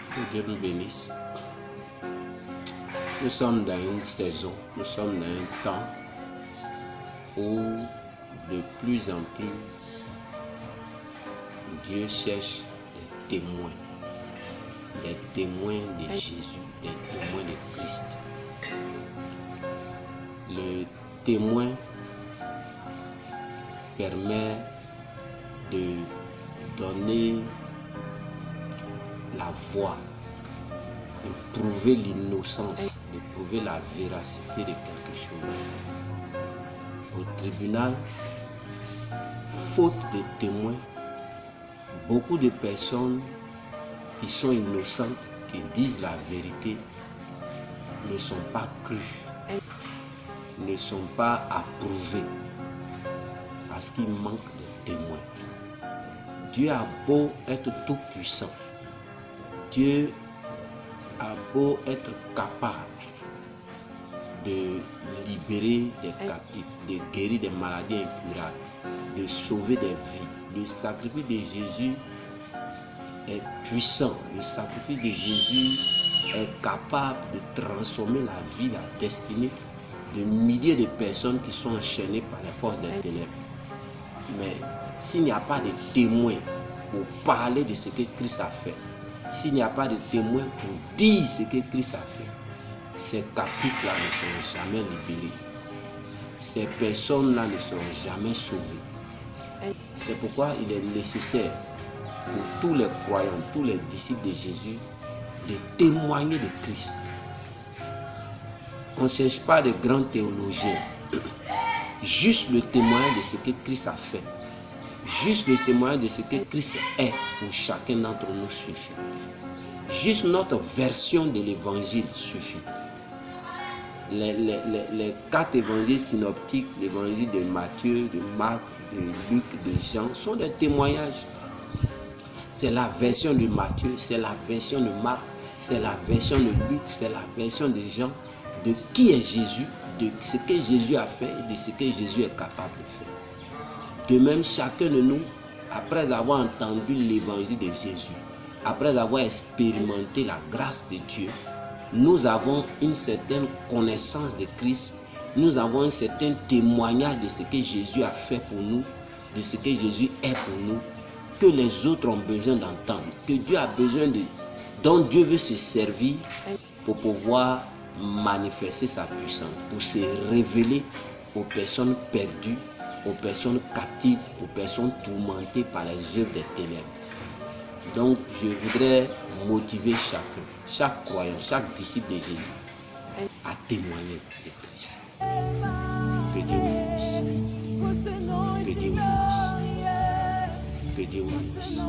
Que Dieu nous bénisse. Nous sommes dans une saison, nous sommes dans un temps où de plus en plus Dieu cherche des témoins de Jésus, des témoins de Christ. Le témoin permet de donner la voix, de prouver l'innocence, de prouver la véracité de quelque chose. Au tribunal, faute de témoins, beaucoup de personnes qui sont innocentes, qui disent la vérité, ne sont pas crues, ne sont pas approuvées, parce qu'il manque de témoins. Dieu a beau être tout puissant, Dieu a beau être capable de libérer des captifs, de guérir des maladies incurables, de sauver des vies. Le sacrifice de Jésus est puissant. Le sacrifice de Jésus est capable de transformer la vie, la destinée de milliers de personnes qui sont enchaînées par les forces des ténèbres. Mais s'il n'y a pas de témoins pour parler de ce que Christ a fait, s'il n'y a pas de témoins pour dire ce que Christ a fait, ces captifs-là ne seront jamais libérés. Ces personnes-là ne seront jamais sauvées. C'est pourquoi il est nécessaire pour tous les croyants, tous les disciples de Jésus, de témoigner de Christ. On ne cherche pas de grands théologiens. Juste le témoignage de ce que Christ a fait. Juste le témoignage de ce que Christ est pour chacun d'entre nous suffit. Juste notre version de l'évangile suffit. Les 4 évangiles synoptiques, l'évangile de Matthieu, de Marc, de Luc, de Jean, sont des témoignages. C'est la version de Matthieu, c'est la version de Marc, c'est la version de Luc, c'est la version de Jean, de qui est Jésus, de ce que Jésus a fait et de ce que Jésus est capable de faire. De même, chacun de nous, après avoir entendu l'évangile de Jésus, après avoir expérimenté la grâce de Dieu, nous avons une certaine connaissance de Christ, nous avons un certain témoignage de ce que Jésus a fait pour nous, de ce que Jésus est pour nous, que les autres ont besoin d'entendre, que Dieu a besoin de, dont Dieu veut se servir pour pouvoir manifester sa puissance, pour se révéler aux personnes perdues, aux personnes captives, aux personnes tourmentées par les œuvres des ténèbres. Donc, je voudrais motiver chacun, chaque croyant, chaque disciple de Jésus à témoigner de Christ. Que Dieu vous bénisse. Que Dieu vous bénisse. Que Dieu vous bénisse.